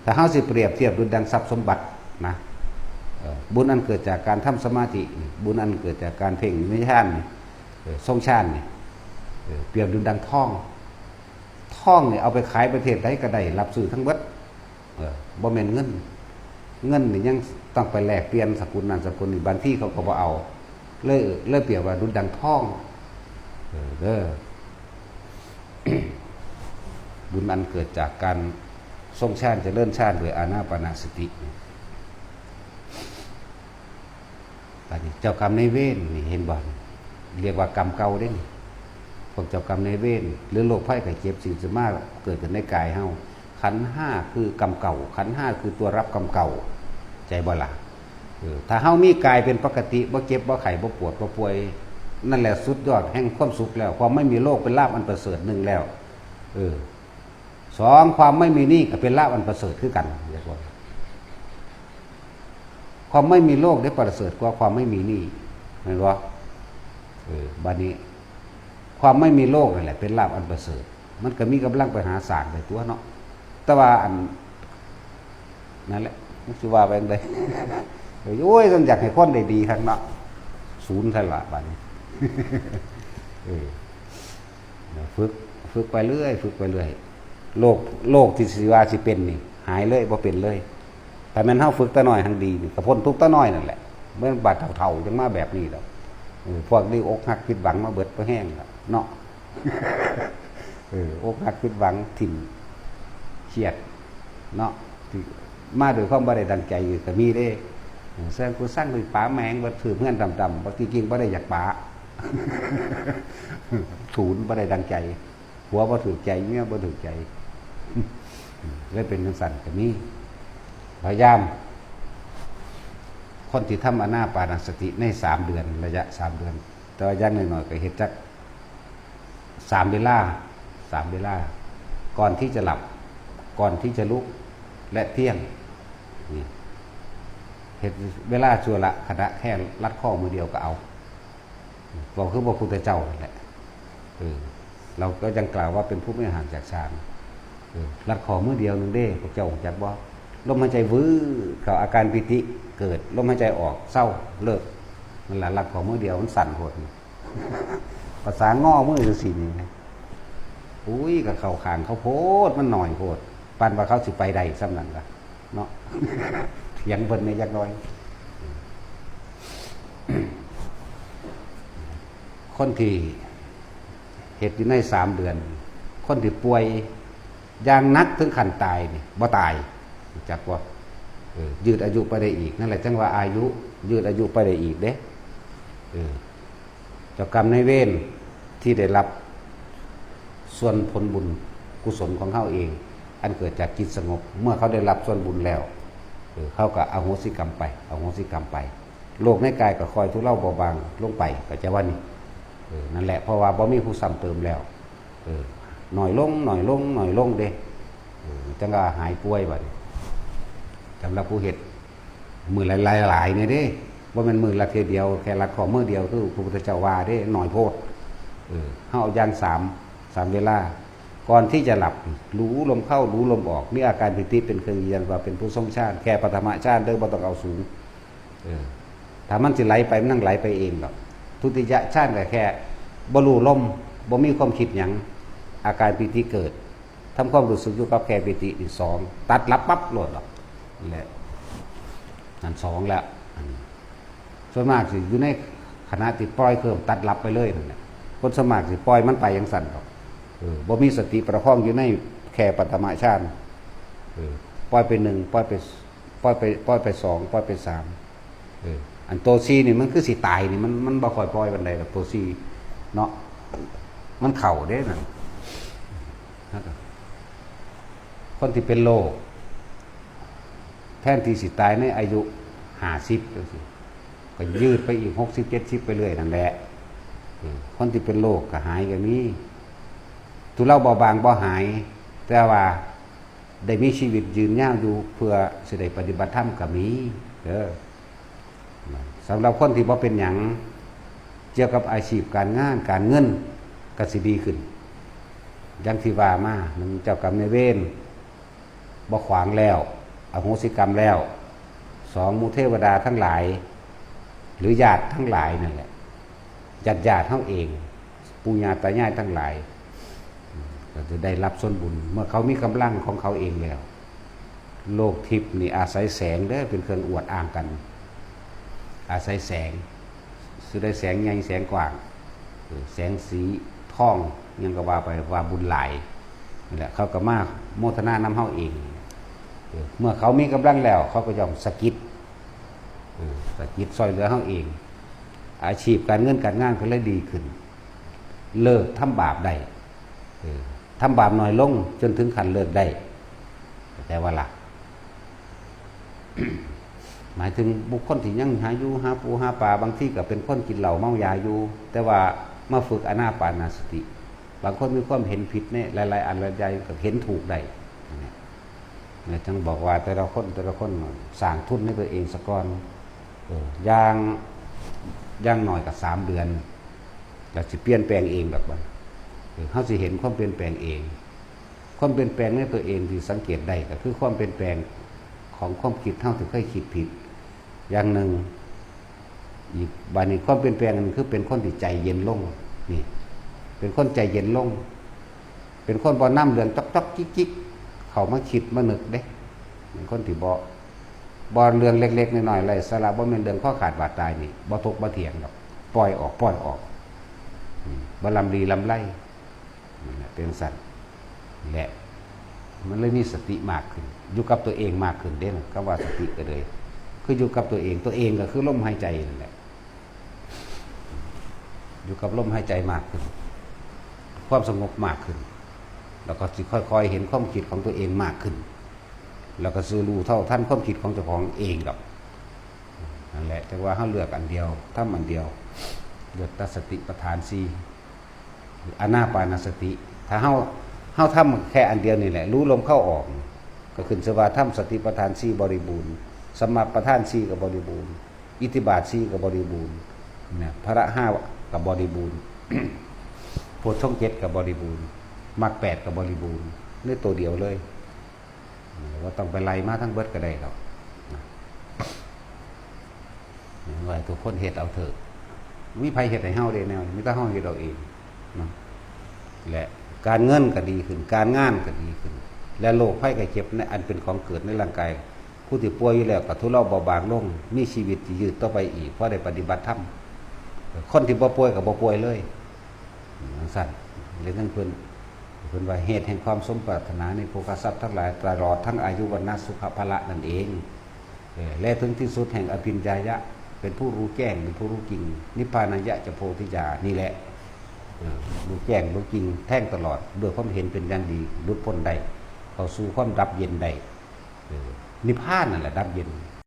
ถ้าเฮาสิเปรียบเทียบดุจดังทรัพย์สมบัตินะบุญอันเกิดจากการทำสมาธิบุญอันเกิดจากการเพ่งนิพพานทรงฌานนี่เปรียบดุจดังทองเนี่ยเอาไปขายประเทศใดก็ได้รับซื้อทั้งเบิดบ่แม่นเงินนี่ยังต้องไปแลกเปลี่ยนสกุลนั้นสกุลนี้บางที่เขาก็บ่เอาเลยเปรียบว่าดุจดังทองเด้อ บุญอันเกิดจากการทรงฌานเจริญฌานโดยอานาปานสติเจ้ากรรมนายเวรนี่เห็นบ่เรียกว่ากรรมเก่าเด้นี่พวกเจ้ากรรมนายเวรหรือโรคภัยไข้เจ็บสิ่งสมาเกิดขึ้นในกายเฮาขันธ์5คือกรรมเก่าขันธ์5คือตัวรับกรรมเก่าใจบ่ล่ะถ้าเฮามีกายเป็นปกติบ่เจ็บบ่ไข้บ่ปวดบ่ป่วยนั่นแหละสุดยอดแห่งความสุขแล้วความไม่มีโรคเป็นลาภอันประเสริฐหนึ่งแล้ว2ความไม่มีหนี้ก็เป็นลาภอันประเสริฐคือกันเรียกว่าความไม่มีโรคได้ประเสริฐกว่าความไม่มีหนี้เห็นบ่บัดนี้ความไม่มีโรคนั่นแหละเป็นลาภอันประเสริฐมันก็มีกำลังไปหาสร้างได้ตัวเนาะแต่ว่าอันนั่นแหละมันสิว่าไปจังได๋โอ้ยต้องอยากให้คนได้ดีคั่นเนาะศูนย์ซั่นล่ะบัดนี้ฝึกไปเรื่อยฝึกไปเรื่อยโรคที่สิว่าสิเป็นนี่หายเลยบ่เป็นเลยแต่แม่นเฮาฝึกตะน้อยหังดีนี่ก็พ้นทุกข์ตะน้อยนั่นแหละเมื่อบาดเฒ่าๆจังมาแบบนี้ดอกพวกนี้อกหักผิดหวังมาเบิดบ่แห้งแล้วเนาะอกหักผิดหวังถิ่มเครียดเนาะที่มาโดยความบ่ได้ดังใจก็มีเด้แสดงกูสร้างด้วยป๋าแมงบ่ถือเพื่อนดำๆบ่จริงๆบ่ได้อยากป๋าถูนบ่ได้ดังใจหัวบ่ถูกใจเมียบ่ถูกใจเลยเป็นจังซั่นก็มีพยายามคนที่ทำอานาปานสติใน3เดือนระยะ3เดือนแต่ว่าอย่างน้อยๆก็เฮ็ดจัก3เวลาก่อนที่จะหลับก่อนที่จะลุกและเที่ยงนี่เฮ็ดเวลาชั่วละขณะแค่ลัดข้อมือเดียวก็เอาบอกคือพระพุทธเจ้านั่นแหละเราก็ยังกล่าวว่าเป็นผู้ไม่ห่างจากฌานลัดข้อมือเดียวนึงเด้พระเจ้าจักบ่ลมหายใจวื้อเข้าอาการปิติเกิดลมหายใจออกเศร้าเลิกนั่นแหละลัดข้อมือเดียวมันสั่นโหดภาษาง้อมือจังซี่นี่นะอุ้ยก็เข้าข้างเขาโพดมันหน่อยโพดปานว่าเขาสิไปได้ซ้ำนั่นล่ะเนาะเถียงเพิ่นในจักหน่อยคนที่เฮ็ดอยู่ใน3เดือนคนที่ป่วยอย่างนักถึงขั้นตายนี่บ่ตายจักว่ายืดอายุไปได้อีกนั่นแหละจังว่าอายุยืดอายุไปได้อีกเด้เจ้ากรรมนายเวรที่ได้รับส่วนผลบุญกุศลของเขาเองอันเกิดจากจิตสงบเมื่อเขาได้รับส่วนบุญแล้วเขาก็อโหสิกรรมไปโลกในกายก็คอยทุเลาเบาบางลงไปก็จะว่านี่นั่นแหละเพราะว่าบ่มีผู้ซ้ำเติมแล้วหน่อยลงเด้จังว่าหายป่วยบัดสำหรับผู้เฮ็ดมือหลายๆเนี่ยเด้บ่แม่นมือละเทียเดียวแค่ละข้อมือเดียวคือพระพุทธเจ้าว่าเด้หน่อยโพดเฮาเอาอย่าง3เวลาก่อนที่จะหลับรู้ลมเข้ารู้ลมออกนี่อาการปิติเป็นเครื่องยืนยันว่าเป็นผู้ทรงฌานแค่ปฐมฌานเด้อบ่ต้องเอาสูงถ้ามันสิไหลไปมันนั่งไหลไปเองดอกทุติยฌานก็แค่บ่รู้ลมบ่มีความคิดหยังอาการปิติเกิดทำความรู้สึกอยู่กับแค่ปิติอีก2ตัดลับปั๊บโลดหรอกนั่นแหละนั่น2แล้วส่วนมากสิอยู่ในขณะที่ปล่อยเครื่องตัดลับไปเลยนั่นแหละคนสมัครสิปล่อยมันไปอย่างสั่นดอกบ่มีสติประคองอยู่ในแค่ปฐมฌานปล่อยไป1ปล่อยไป2ปล่อยไป3อันตัว4นี่มันคือสิตายนี่มันบ่ค่อยปล่อยปานใดดอกตัว4เนาะมันเข้าเด้นั่นคนที่เป็นโรคแทนที่สิตายในอายุ50จังซี่ก็ยืดไปอีก60 70ไปเรื่อยนั่นแหละคนที่เป็นโรคก็หายก็มีทุเลาเบาบางบ่หายแต่ว่าได้มีชีวิตยืนยาวอยู่เพื่อสิได้ปฏิบัติธรรมก็มีสำหรับคนที่บ่เป็นหยังเกี่ยวกับอาชีพการงานการเงินก็สิดีขึ้นอย่างที่ว่ามามันเจ้ากรรมนายเวร บ่ขวางแล้วอโหสิกรรมแล้วสองหมู่เทวดาทั้งหลาย หรือญาติทั้งหลายนั่นแหละญาติเฮาเองปู่ย่าตายายทั้งหลายก็จะได้รับส่วนบุญเมื่อเขามีกำลังของเขาเองแล้วโลกทิพย์นี่อาศัยแสงเด้อเป็นเครื่องอวดอ้างกัน อาศัยแสงสุดได้แสงใหญ่แสงกว้างแสงสีทองยังก็ว่าไปว่าบุญหลายนี่แหละเขาก็มาโมทนานำเฮาเองเมื่อเขามีกำลังแล้วเขาก็ย่อมสะกิดซอยเหลือเฮาเอง อาชีพการเงินการงานก็เลยดีขึ้นเลิกทำบาปได้ทำบาปน้อยลงจนถึงขั้นเลิกได้แต่ว่าล่ะ หมายถึงบุคคลที่ยังหาอยู่หาปูหาปลาบางที่ก็เป็นคนกินเหล้าเมายาอยู่แต่ว่ามาฝึกอานาปานาสติบางคนมีความเห็นผิดเนี่ยหลายๆอันหลายๆก็เห็นถูกได้เนี่ยจึงบอกว่าแต่ละคนสร้างทุนให้ตัวเองสะก่อนย่างหน่อยกับ3 เดือนแล้วสิเปลี่ยนแปลงเองแบบว่าเขาสิเห็นความเปลี่ยนแปลงเองความเปลี่ยนแปลงในตัวเองที่สังเกตได้ก็คือความเปลี่ยนแปลงของความคิดเท่าที่เคยคิดผิดอย่างหนึ่งอีกบางนี้ความเปลี่ยนแปลงนั้นคือเป็นคนที่ใจเย็นลงนี่เป็นคนใจเย็นลงเป็นคนบ่น้ำเดือนจ๊อกจิ๊กเขามาคิดมานึกเด้เป็นคนที่บ่เรื่องเล็กๆน้อยๆไรสาระบ่เป็นเรื่องข้อขาดบาดตายนี่บ่ทกบ่เถียงหรอกปล่อยออกบ่ลำดีลำไรเป็นสัตว์แหละมันเลยมีสติมากขึ้นอยู่กับตัวเองมากขึ้นเด้นะก็ว่าสติก็เลยคืออยู่กับตัวเองก็คือลมหายใจนั่นแหละอยู่กับลมหายใจมากขึ้นความสงบมากขึ้นแล้วก็ค่อยๆเห็นความคิดของตัวเองมากขึ้นแล้วก็ซื้อรู้เท่าท่านความคิดของเจ้าของเองกับนั่นแหละแต่ว่าเขาเลือกอันเดียวถ้ามันเดียวเลือกตัสติปัฏฐาน4อานาปานสติถ้าเขาทำแค่อันเดียวนี่แหละรู้ลมเข้าออกก็ขึ้นสภาวะทำสติปัฏฐาน4บริบูรณ์สมาปัฏฐาน4กับบริบูรณ์อิทธิบาท4กับบริบูรณ์เนี่ยพระ5กับบริบูรณ์ โพชฌงค์7กับบริบูรณ์มรรค8กับบริบูรณ์นี่ตัวเดียวเลยว่าต้องไปไล่มาทั้งเบิดก็ได้หรอกว่าทุกคนเฮ็ดเอาเถอะมีไผเฮ็ดให้เฮาได้แนวมีแต่เฮาเฮ็ดเอาเองนะและการเงินก็ดีขึ้นการงานก็ดีขึ้นและโรคภัยไข้เจ็บในอันเป็นของเกิดในร่างกายผู้ที่ป่วยอยู่แล้วก็ทุเลาเบาบางลงมีชีวิตที่ยืดต่อไปอีกเพราะได้ปฏิบัติธรรมคนที่บ่ป่วยก็บ่ป่วยเลยสั่นเลยนั่นเพิ่นว่าเหตุแห่งความสมปรารถนาในโภคทรัพย์ทั้งหลายตลอดทั้งอายุวรรณะสุขภละนั่นเองและถึงที่สุดแห่งอภิญญายะเป็นผู้รู้แจ้งเป็นผู้รู้จริงนิพพานายะจะโพธิญาณนี่แหละรู้แจ้งรู้จริงแท่งตลอดด้วยความเห็นเป็นอย่างดีหลุดพ้นได้เข้าสู่ความดับเย็นได้นิพพานนั่นแหละดับเย็น